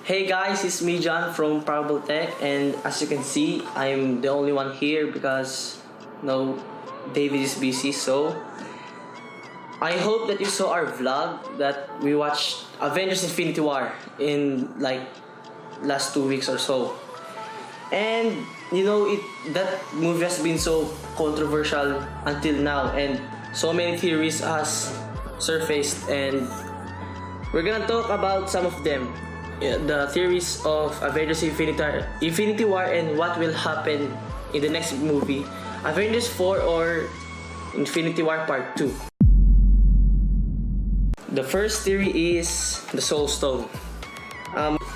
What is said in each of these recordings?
Hey guys, it's me John from Parable Tech, and as you can see, I'm the only one here because no, David is busy. So I hope that you saw our vlog that we watched Avengers Infinity War in like last 2 weeks or so. And that movie has been so controversial until now, and so many theories has surfaced, and we're gonna talk about some of them. The theories of Avengers Infinity War and what will happen in the next movie, Avengers 4 or Infinity War Part 2. The first theory is the Soul Stone.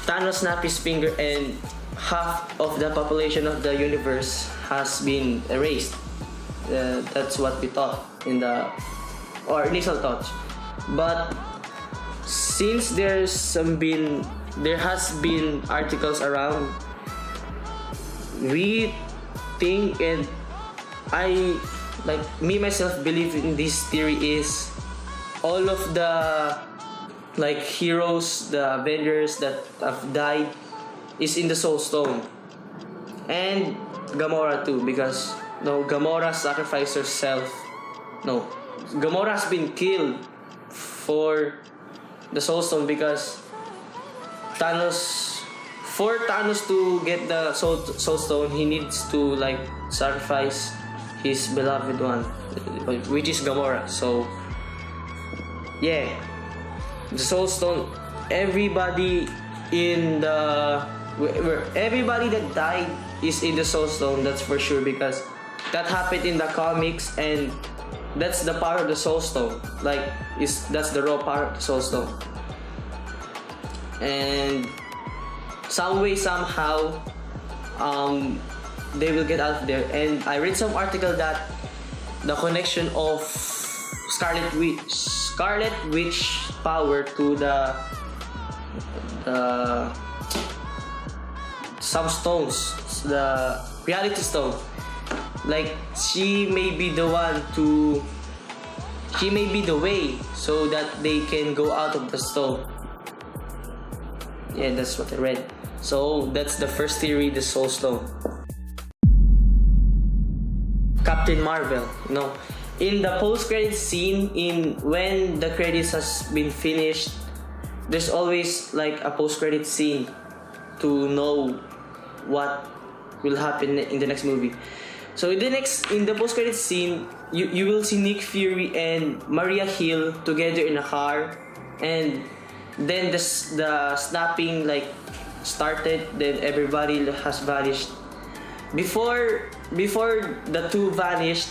Thanos snapped his finger and half of the population of the universe has been erased. That's what we thought in the initial thoughts. But since there has been articles around, we think, and I myself believe in this theory, is all of the heroes, the Avengers that have died is in the Soul Stone, and Gamora too, because Gamora sacrificed herself. Gamora has been killed for the Soul Stone because for Thanos to get the Soul Stone, he needs to sacrifice his beloved one, which is Gamora. So yeah, the Soul Stone, everybody that died is in the Soul Stone, that's for sure, because that happened in the comics, and that's the power of the Soul Stone. That's the raw power of the Soul Stone. And some way, somehow, they will get out of there. And I read some article that the connection of Scarlet Witch power to the some stones, the reality stone, she may be the way so that they can go out of the stone. Yeah, that's what I read. So that's the first theory, the Soul Stone. Captain Marvel, in the post-credit scene, when the credits has been finished, there's always a post-credit scene to know what will happen in the next movie. So in the post-credit scene, you will see Nick Fury and Maria Hill together in a car, and then the snapping started. Then everybody has vanished. Before the two vanished,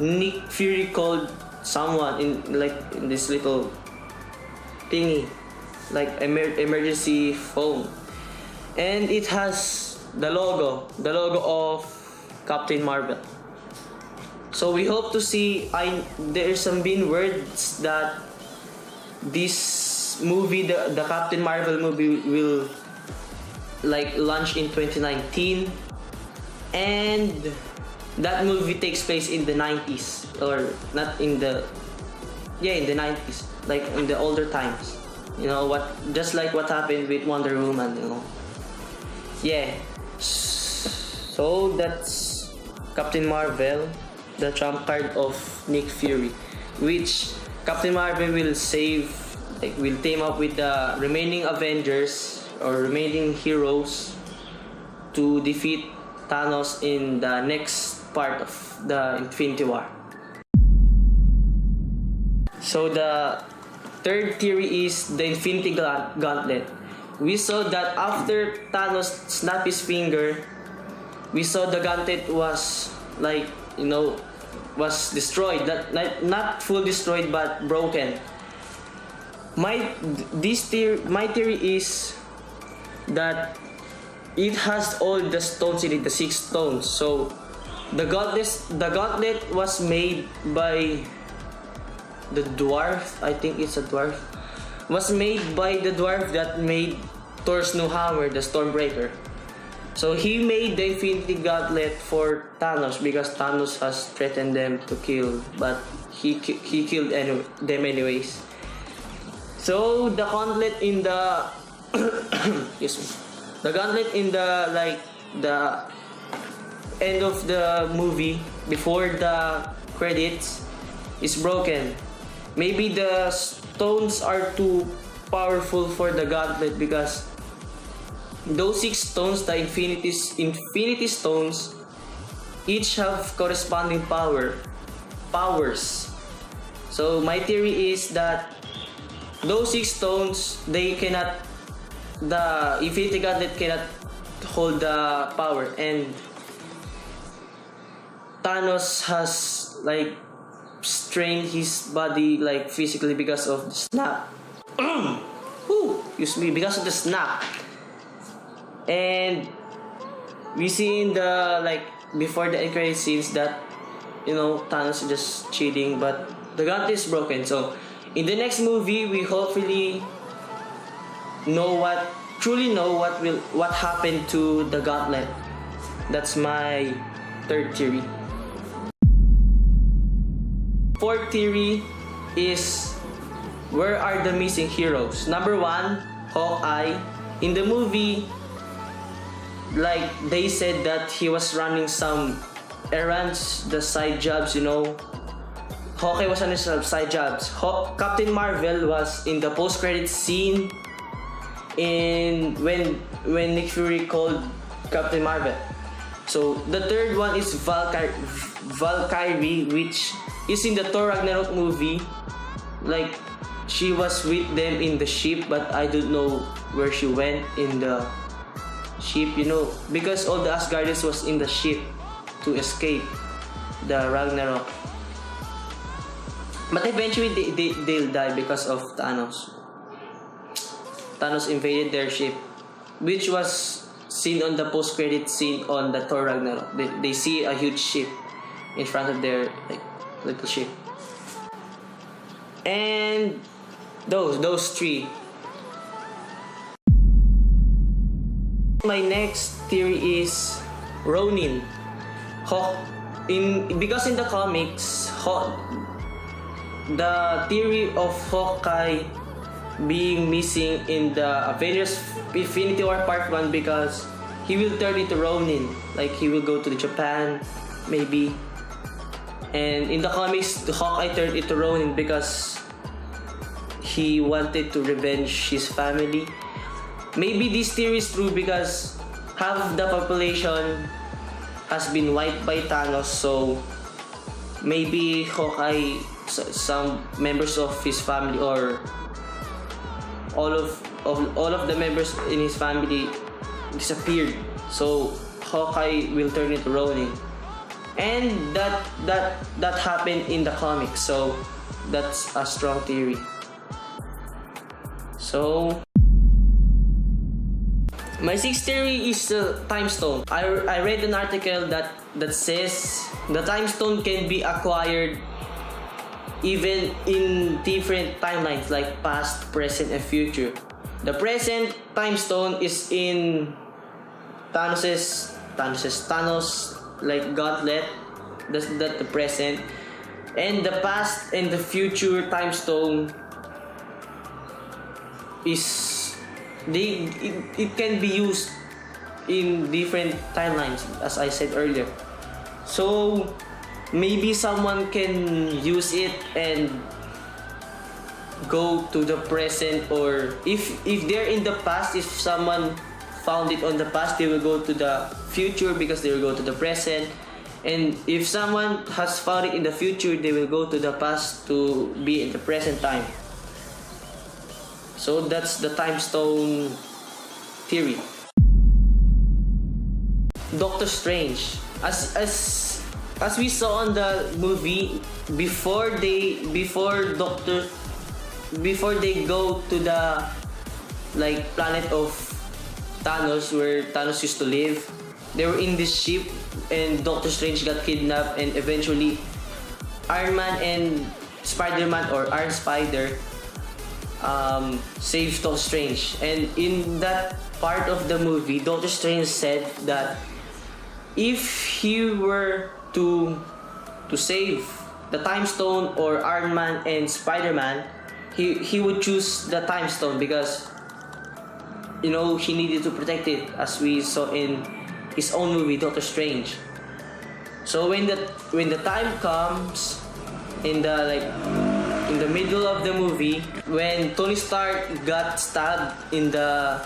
Nick Fury called someone in this little thingy, emergency phone, and it has the logo of Captain Marvel. So we hope to see. There's been words that this movie, the Captain Marvel movie, will launch in 2019, and that movie takes place in the 90s, or not in the in the 90s, in the older times. Just like what happened with Wonder Woman. Yeah. So that's Captain Marvel, the trump card of Nick Fury, which Captain Marvel will save. Will team up with the remaining Avengers or remaining heroes to defeat Thanos in the next part of the Infinity War. So the third theory is the Infinity Gauntlet. We saw that after Thanos snapped his finger, we saw the gauntlet was was destroyed. Not full destroyed, but broken. My theory is that it has all the stones in it, the 6 stones. So the gauntlet was made by the dwarf. I think it's a dwarf. Was made by the dwarf that made Thor's new hammer, the Stormbreaker. So he made the Infinity Gauntlet for Thanos because Thanos has threatened them to kill, but he killed them anyways. So the gauntlet in the excuse me. The gauntlet in the end of the movie before the credits is broken. Maybe the stones are too powerful for the gauntlet because those 6 stones, the infinity stones, each have corresponding powers. So my theory is that those 6 stones, the infinity gauntlet cannot hold the power, and Thanos has like strained his body like physically because of the snap. Excuse me, because of the snap. And we see in the before the end credit scenes that Thanos is just cheating, but the gauntlet is broken. So in the next movie, we hopefully truly know what happened to the gauntlet. That's my third theory. Fourth theory is, where are the missing heroes? Number 1, Hawkeye. In the movie, they said that he was running some errands, the side jobs, Hawkeye was running some side jobs. Captain Marvel was in the post-credits scene when Nick Fury called Captain Marvel. So the third one is Valkyrie, which is in the Thor Ragnarok movie. She was with them in the ship, but I don't know where she went in the ship, because all the Asgardians was in the ship to escape the Ragnarok. But eventually they'll die because of Thanos. Thanos invaded their ship, which was seen on the post-credit scene on the Thor Ragnarok. They see a huge ship in front of their little ship. And those 3. My next theory is Ronin. Because in the comics, the theory of Hawkeye being missing in the Avengers Infinity War Part 1, because he will turn into Ronin. He will go to Japan, maybe. And in the comics, the Hawkeye turned into Ronin because he wanted to revenge his family. Maybe this theory is true because half the population has been wiped by Thanos, so maybe Hawkeye, some members of his family, or all of the members in his family disappeared. So Hawkeye will turn into Ronin, and that happened in the comics. So that's a strong theory. So my sixth theory is time stone. I read an article that says the time stone can be acquired even in different timelines, like past, present, and future. The present time stone is in Thanos gauntlet. That's the present. And the past and the future time stone is it can be used in different timelines, as I said earlier. So maybe someone can use it and go to the present, or if they're in the past, if someone found it on the past, they will go to the future because they will go to the present. And if someone has found it in the future, they will go to the past to be in the present time. So that's the time stone theory. Doctor Strange, as we saw on the movie, before they go to the planet of Thanos, where Thanos used to live, they were in this ship and Doctor Strange got kidnapped, and eventually Iron Man and Spider-Man, or Iron Spider, saved Doctor Strange. And in that part of the movie, Doctor Strange said that if he were to save the Time Stone or Iron Man and Spider-Man, he would choose the Time Stone because he needed to protect it, as we saw in his own movie Doctor Strange. So when the time comes in the middle of the movie, when Tony Stark got stabbed in the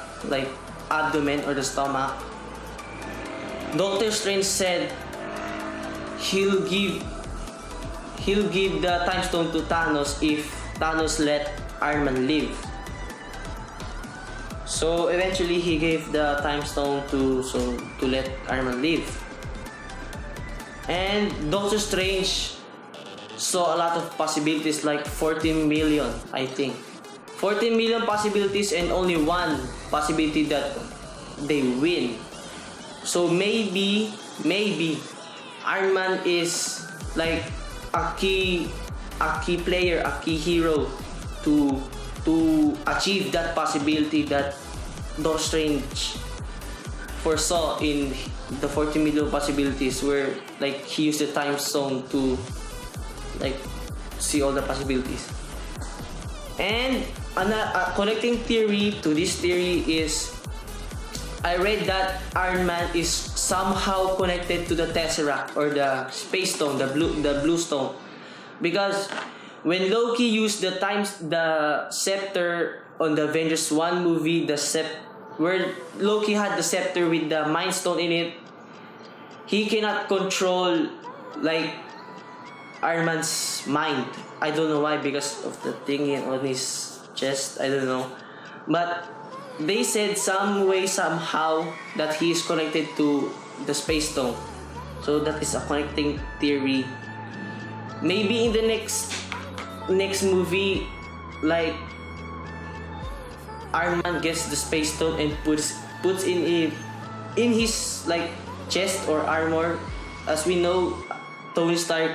abdomen or the stomach, Doctor Strange said he'll give the time stone to Thanos if Thanos let Iron Man live. So eventually he gave the time stone to let Iron Man live. And Doctor Strange saw a lot of possibilities, like 14 million, I think. 14 million possibilities and only one possibility that they win. So maybe Iron Man is like a key player, a key hero to achieve that possibility that Doctor Strange foresaw in the 40 million possibilities, where he used the time stone to see all the possibilities. And a connecting theory to this theory is, I read that Iron Man is somehow connected to the Tesseract or the Space Stone, the blue stone, because when Loki used the scepter on the Avengers 1 movie, where Loki had the scepter with the Mind Stone in it, he cannot control Iron Man's mind. I don't know why, because of the thing on his chest. I don't know, but they said some way somehow that he is connected to the Space Stone. So that is a connecting theory. Maybe in the next movie, Iron Man gets the Space Stone and puts in his chest or armor. As we know, Tony Stark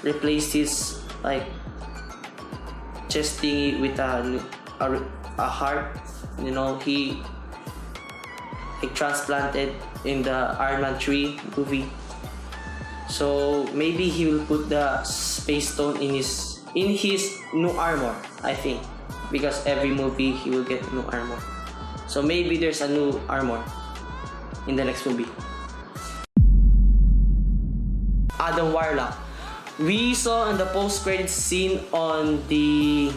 replaced his chest thingy with a heart. He transplanted in the Iron Man 3 movie. So maybe he will put the Space Stone in his new armor, I think, because every movie he will get new armor. So maybe there's a new armor in the next movie. Adam Warlock. We saw in the post-credits scene on the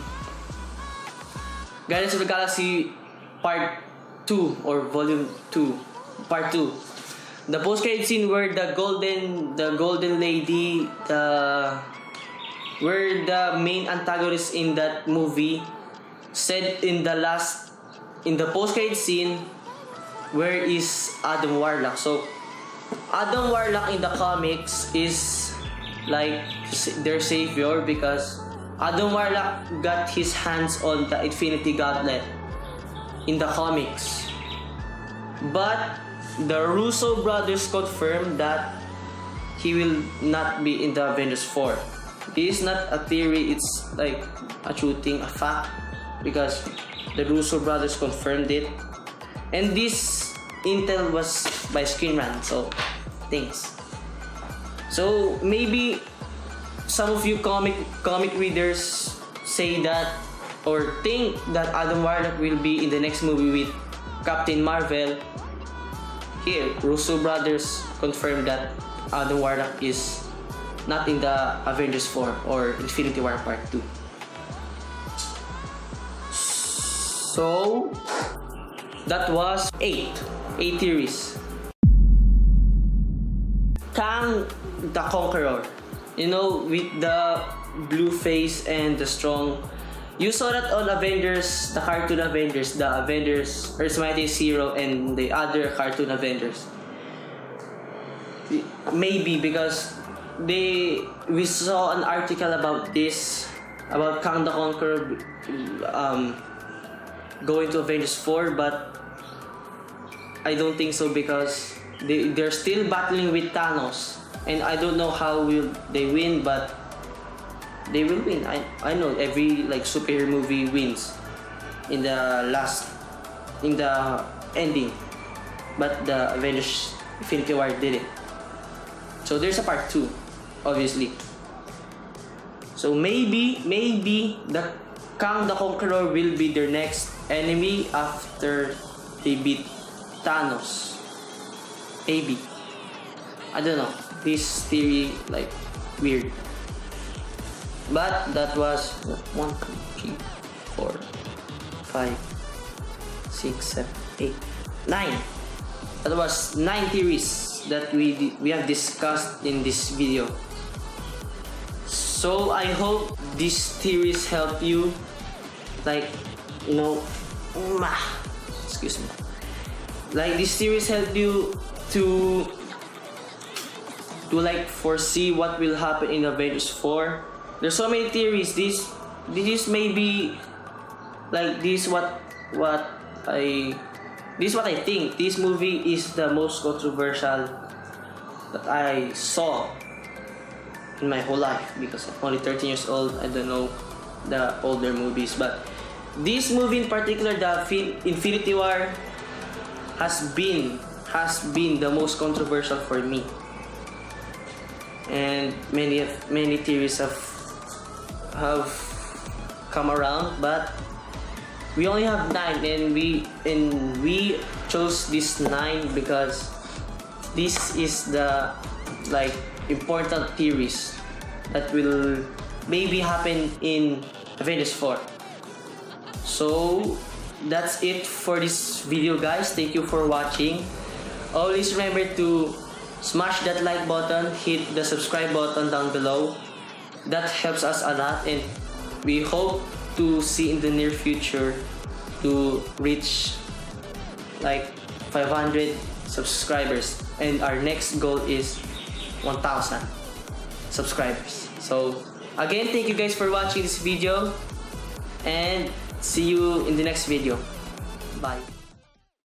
Guardians of the Galaxy Part 2 or Volume 2, Part 2. The post-credit scene where the golden lady, where the main antagonist in that movie said in the post-credit scene, where is Adam Warlock? So Adam Warlock in the comics is their savior, because Adam Warlock got his hands on the Infinity Gauntlet in the comics. But the Russo brothers confirmed that he will not be in the Avengers 4. This is not a theory, it's a true thing, a fact, because the Russo brothers confirmed it. And this intel was by Screen Rant, so thanks. So maybe some of you comic readers say that or think that Adam Warlock will be in the next movie with Captain Marvel. Here, Russo brothers confirmed that Adam Warlock is not in the Avengers 4 or Infinity War Part 2. So that was 8 theories. Kang the Conqueror, with the blue face and the strong. You saw that on Avengers, the cartoon Avengers, the Avengers Earth's Mightiest Hero, and the other cartoon Avengers. Maybe because we saw an article about this, about Kang the Conqueror going to Avengers 4, but I don't think so, because they're still battling with Thanos, and I don't know how will they win, but they will win. I know every superhero movie wins in the ending, but the Avengers Infinity War didn't. So there's a part 2, obviously. So maybe the Kang the Conqueror will be their next enemy after they beat Thanos. Maybe. I don't know. This theory, like, weird. But that was 1, 2, 3, 4, 5, 6, 7, 8, 9. That was 9 theories that we have discussed in this video. So I hope these theories help you, like, you know, excuse me. Like, these theories help you to like foresee what will happen in Avengers 4. There's so many theories. This is maybe like what I think. This movie is the most controversial that I saw in my whole life, because I'm only 13 years old. I don't know the older movies, but this movie in particular, the Infinity War, has been the most controversial for me. And many theories have come around, but we only have 9, and we chose this 9 because this is the, like, important theories that will maybe happen in Avengers 4. So that's it for this video, guys. Thank you for watching. Always remember to smash that like button, hit the subscribe button down below. That helps us a lot, and we hope to see in the near future to reach like 500 subscribers, and our next goal is 1,000 subscribers. So again, thank you guys for watching this video, and see you in the next video. Bye.